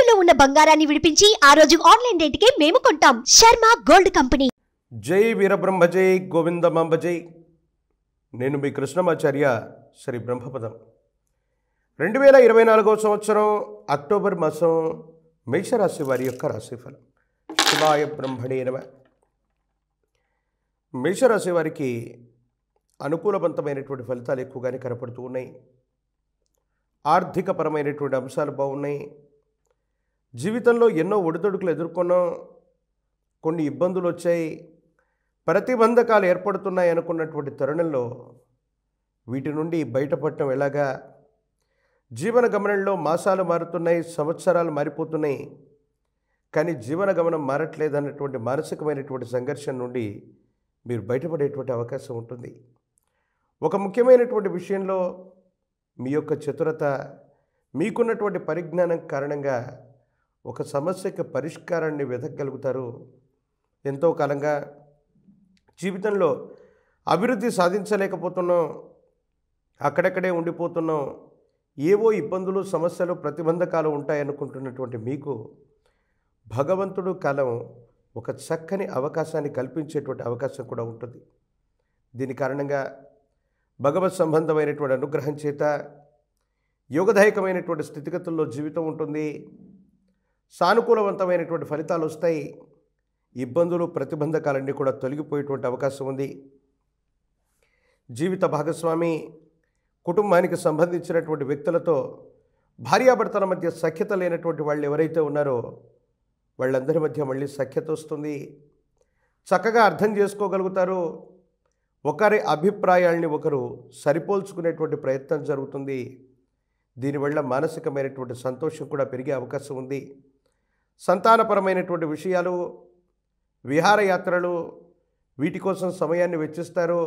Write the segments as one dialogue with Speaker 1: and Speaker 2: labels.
Speaker 1: తాకట్టులో ఉన్న బంగారాన్ని విడిపించి ఆ రోజు ఆన్లైన్ రేటుకే మేము కొంటాం. Sharma gold company.
Speaker 2: జై వీరబ్రహ్మ జై గోవిందమాంబ జై. నేను మీ కృష్ణమాచార్య శ్రీ బ్రహ్మపదం. 2024 సంవత్సరం అక్టోబర్ మాసం మేషరాశి వారి యొక్క రాశిఫలం. శివాయ బ్రహ్మణే నమః. మేషరాశి వారికి అనుకూలవంతమైనటువంటి ఫలితాలు ఎక్కువగానే కనపడుతూ ఉన్నాయి. ఆర్థికపరమైనటువంటి అంశాలు బాగున్నాయి. జీవితంలో ఎన్నో ఒడిదుడుకులు ఎదుర్కొన్నాం. కొన్ని ఇబ్బందులు వచ్చాయి, ప్రతిబంధకాలు ఏర్పడుతున్నాయి అనుకున్నటువంటి తరుణంలో వీటి నుండి బయటపడటం ఎలాగా? జీవన గమనంలో మాసాలు మారుతున్నాయి, సంవత్సరాలు మారిపోతున్నాయి, కానీ జీవన గమనం మారట్లేదన్నటువంటి మానసికమైనటువంటి సంఘర్షణ నుండి మీరు బయటపడేటువంటి అవకాశం ఉంటుంది. ఒక ముఖ్యమైనటువంటి విషయంలో మీ యొక్క చతురత, మీకున్నటువంటి పరిజ్ఞానం కారణంగా ఒక సమస్యకి పరిష్కారాన్ని వెతకగలుగుతారు. ఎంతో కాలంగా జీవితంలో అభివృద్ధి సాధించలేకపోతున్నాం, అక్కడక్కడే ఉండిపోతున్నాం, ఏవో ఇబ్బందులు, సమస్యలు, ప్రతిబంధకాలు ఉంటాయనుకుంటున్నటువంటి మీకు భగవంతుడు కాలం ఒక చక్కని అవకాశాన్ని కల్పించేటువంటి అవకాశం కూడా ఉంటుంది. దీని కారణంగా భగవత్ సంబంధమైనటువంటి అనుగ్రహం చేత యోగదాయకమైనటువంటి స్థితిగతుల్లో జీవితం ఉంటుంది. సానుకూలవంతమైనటువంటి ఫలితాలు వస్తాయి. ఇబ్బందులు, ప్రతిబంధకాలన్నీ కూడా తొలగిపోయేటువంటి అవకాశం ఉంది. జీవిత భాగస్వామి, కుటుంబానికి సంబంధించినటువంటి వ్యక్తులతో భార్యాభర్తల మధ్య సఖ్యత లేనటువంటి వాళ్ళు ఎవరైతే ఉన్నారో వాళ్ళందరి మధ్య మళ్ళీ సఖ్యత వస్తుంది. చక్కగా అర్థం చేసుకోగలుగుతారు. ఒకరి అభిప్రాయాల్ని ఒకరు సరిపోల్చుకునేటువంటి ప్రయత్నం జరుగుతుంది. దీనివల్ల మానసికమైనటువంటి సంతోషం కూడా పెరిగే అవకాశం ఉంది. సంతానపరమైనటువంటి విషయాలు, విహారయాత్రలు, వీటి కోసం సమయాన్ని వెచ్చిస్తారు.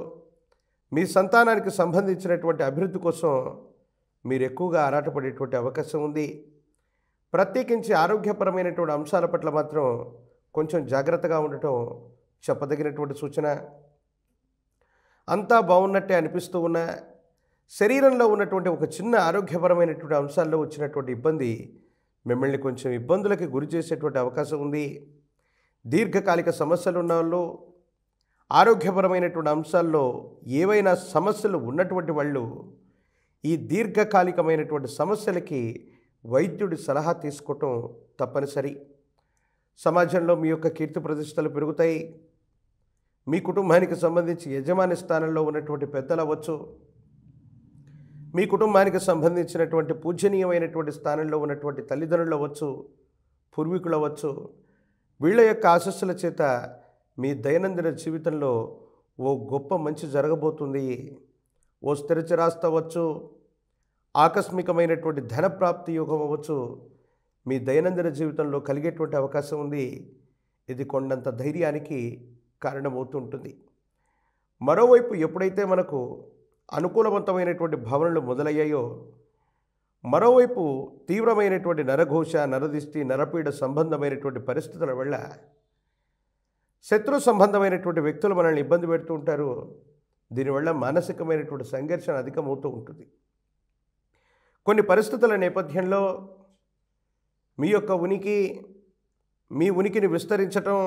Speaker 2: మీ సంతానానికి సంబంధించినటువంటి అభివృద్ధి కోసం మీరు ఎక్కువగా ఆరాటపడేటువంటి అవకాశం ఉంది. ప్రత్యేకించి ఆరోగ్యపరమైనటువంటి అంశాల పట్ల మాత్రం కొంచెం జాగ్రత్తగా ఉండటం చెప్పదగినటువంటి సూచన. అంతా బాగున్నట్టే అనిపిస్తూ ఉన్న శరీరంలో ఉన్నటువంటి ఒక చిన్న ఆరోగ్యపరమైనటువంటి అంశాల్లో వచ్చినటువంటి ఇబ్బంది మిమ్మల్ని కొంచెం ఇబ్బందులకి గురి చేసేటువంటి అవకాశం ఉంది. దీర్ఘకాలిక సమస్యలు ఉన్న వాళ్ళు, ఆరోగ్యపరమైనటువంటి అంశాల్లో ఏవైనా సమస్యలు ఉన్నటువంటి వాళ్ళు ఈ దీర్ఘకాలికమైనటువంటి సమస్యలకి వైద్యుడి సలహా తీసుకోవటం తప్పనిసరి. సమాజంలో మీ యొక్క కీర్తి ప్రతిష్టలు పెరుగుతాయి. మీ కుటుంబానికి సంబంధించి యజమాని స్థానంలో ఉన్నటువంటి పెద్దలు అవ్వచ్చు, మీ కుటుంబానికి సంబంధించినటువంటి పూజనీయమైనటువంటి స్థానంలో ఉన్నటువంటి తల్లిదండ్రులు అవ్వచ్చు, పూర్వీకులు అవ్వచ్చు, వీళ్ళ యొక్క ఆశస్సుల చేత మీ దైనందిన జీవితంలో ఓ గొప్ప మంచి జరగబోతుంది. ఓ స్థిరచిరాస్తి అవ్వచ్చు, ఆకస్మికమైనటువంటి ధనప్రాప్తి యోగం అవ్వచ్చు, మీ దైనందిన జీవితంలో కలిగేటువంటి అవకాశం ఉంది. ఇది కొండంత ధైర్యానికి కారణమవుతుంటుంది. మరోవైపు ఎప్పుడైతే మనకు అనుకూలవంతమైనటువంటి భావనలు మొదలయ్యాయో, మరోవైపు తీవ్రమైనటువంటి నరఘోష, నరదిష్టి, నరపీడ సంబంధమైనటువంటి పరిస్థితుల వల్ల శత్రు సంబంధమైనటువంటి వ్యక్తులు మనల్ని ఇబ్బంది పెడుతూ ఉంటారు. దీనివల్ల మానసికమైనటువంటి సంఘర్షణ అధికమవుతూ ఉంటుంది. కొన్ని పరిస్థితుల నేపథ్యంలో మీ యొక్క మీ ఉనికిని విస్తరించటం,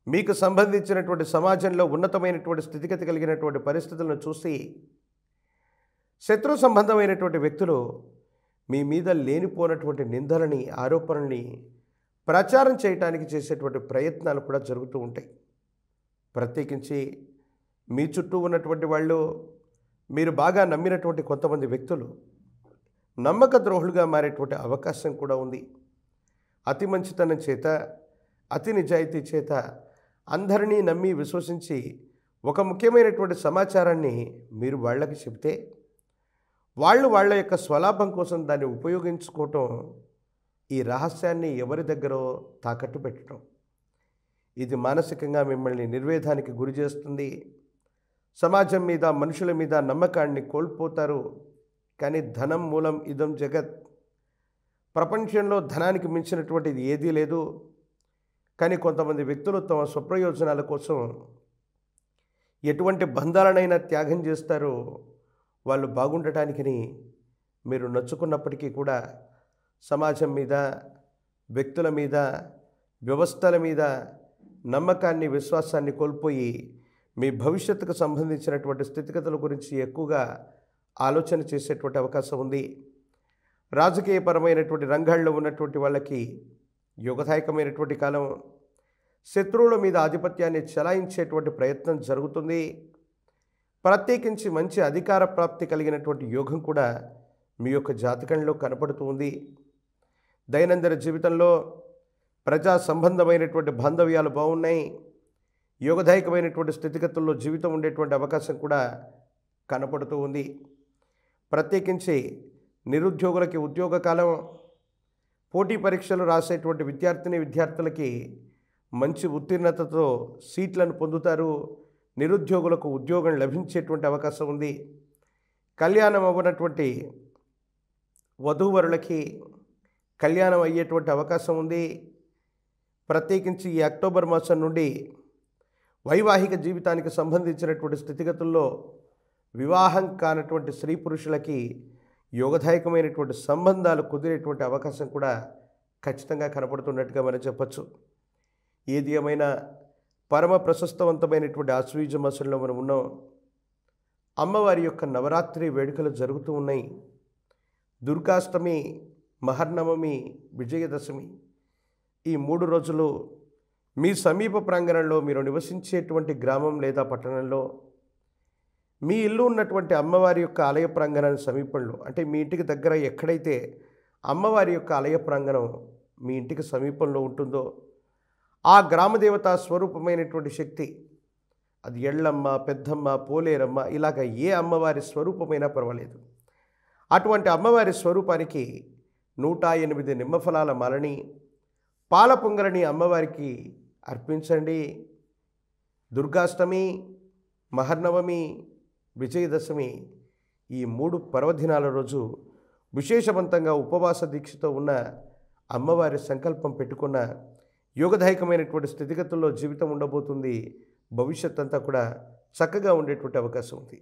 Speaker 2: మీకు సంబంధించినటువంటి సమాజంలో ఉన్నతమైనటువంటి స్థితిగతి కలిగినటువంటి పరిస్థితులను చూసి శత్రు సంబంధమైనటువంటి వ్యక్తులు మీ మీద లేనిపోనటువంటి నిందలని, ఆరోపణల్ని ప్రచారం చేయటానికి చేసేటువంటి ప్రయత్నాలు కూడా జరుగుతూ ఉంటాయి. ప్రత్యేకించి మీ చుట్టూ ఉన్నటువంటి వాళ్ళు, మీరు బాగా నమ్మినటువంటి కొంతమంది వ్యక్తులు నమ్మక ద్రోహులుగా మారేటువంటి అవకాశం కూడా ఉంది. అతి మంచితనం చేత, అతి నిజాయితీ చేత అందరినీ నమ్మి విశ్వసించి ఒక ముఖ్యమైనటువంటి సమాచారాన్ని మీరు వాళ్ళకి చెబితే వాళ్ళు వాళ్ళ యొక్క స్వలాభం కోసం దాన్ని ఉపయోగించుకోవటం, ఈ రహస్యాన్ని ఎవరి దగ్గర తాకట్టు పెట్టడం, ఇది మానసికంగా మిమ్మల్ని నిర్వేదానికి గురి చేస్తుంది. సమాజం మీద, మనుషుల మీద నమ్మకాన్ని కోల్పోతారు. కానీ ధనం మూలం ఇదం జగత్. ప్రపంచంలో ధనానికి మించినటువంటిది ఏదీ లేదు. కానీ కొంతమంది వ్యక్తులు తమ స్వప్రయోజనాల కోసం ఎటువంటి బంధాలనైనా త్యాగం చేస్తారో వాళ్ళు బాగుండటానికని మీరు నచ్చుకున్నప్పటికీ కూడా సమాజం మీద, వ్యక్తుల మీద, వ్యవస్థల మీద నమ్మకాన్ని, విశ్వాసాన్ని కోల్పోయి మీ భవిష్యత్తుకు సంబంధించినటువంటి స్థితిగతుల గురించి ఎక్కువగా ఆలోచన చేసేటువంటి అవకాశం ఉంది. రాజకీయపరమైనటువంటి రంగాల్లో ఉన్నటువంటి వాళ్ళకి యోగదాయకమైనటువంటి కాలం. శత్రువుల మీద ఆధిపత్యాన్ని చెలాయించేటువంటి ప్రయత్నం జరుగుతుంది. ప్రత్యేకించి మంచి అధికార ప్రాప్తి కలిగినటువంటి యోగం కూడా మీ యొక్క జాతకంలో కనపడుతూ ఉంది. దైనందిన జీవితంలో ప్రజా సంబంధమైనటువంటి బాంధవ్యాలు బాగున్నాయి. యోగదాయకమైనటువంటి స్థితిగతుల్లో జీవితం ఉండేటువంటి అవకాశం కూడా కనపడుతూ ఉంది. ప్రత్యేకించి నిరుద్యోగులకి ఉద్యోగ కాలం. పోటీ పరీక్షలు రాసేటువంటి విద్యార్థులకి మంచి ఉత్తీర్ణతతో సీట్లను పొందుతారు. నిరుద్యోగులకు ఉద్యోగం లభించేటువంటి అవకాశం ఉంది. కళ్యాణం అవ్వనటువంటి వధూవరులకి కళ్యాణం అయ్యేటువంటి అవకాశం ఉంది. ప్రత్యేకించి ఈ అక్టోబర్ మాసం నుండి వైవాహిక జీవితానికి సంబంధించినటువంటి స్థితిగతుల్లో వివాహం కానటువంటి స్త్రీ పురుషులకి యోగదాయకమైనటువంటి సంబంధాలు కుదిరేటువంటి అవకాశం కూడా ఖచ్చితంగా కనపడుతున్నట్టుగా మనం చెప్పచ్చు. ఏది ఏమైనా పరమ ప్రశస్తవంతమైనటువంటి ఆశ్వీజ మాసంలో మనం ఉన్నాం. అమ్మవారి యొక్క నవరాత్రి వేడుకలు జరుగుతూ ఉన్నాయి. దుర్గాష్టమి, మహర్నవమి, విజయదశమి ఈ 3 రోజులు మీ సమీప ప్రాంగణంలో మీరు నివసించేటువంటి గ్రామం లేదా పట్టణంలో మీ ఇల్లు ఉన్నటువంటి అమ్మవారి యొక్క ఆలయ ప్రాంగణానికి సమీపంలో, అంటే మీ ఇంటికి దగ్గర ఎక్కడైతే అమ్మవారి యొక్క ఆలయ ప్రాంగణం మీ ఇంటికి సమీపంలో ఉంటుందో ఆ గ్రామదేవతా స్వరూపమైనటువంటి శక్తి, అది ఎళ్ళమ్మ, పెద్దమ్మ, పోలేరమ్మ, ఇలాగ ఏ అమ్మవారి స్వరూపమైనా పర్వాలేదు, అటువంటి అమ్మవారి స్వరూపానికి 108 నిమ్మఫలాల మాలని, పాల పొంగలని అమ్మవారికి అర్పించండి. దుర్గాష్టమి, మహర్నవమి, విజయదశమి ఈ 3 పర్వదినాల రోజు విశేషవంతంగా ఉపవాస దీక్షతో ఉన్న అమ్మవారి సంకల్పం పెట్టుకున్న యోగదాయకమైనటువంటి స్థితిగతుల్లో జీవితం ఉండబోతుంది. భవిష్యత్ అంతా కూడా చక్కగా ఉండేటువంటి అవకాశం ఉంది.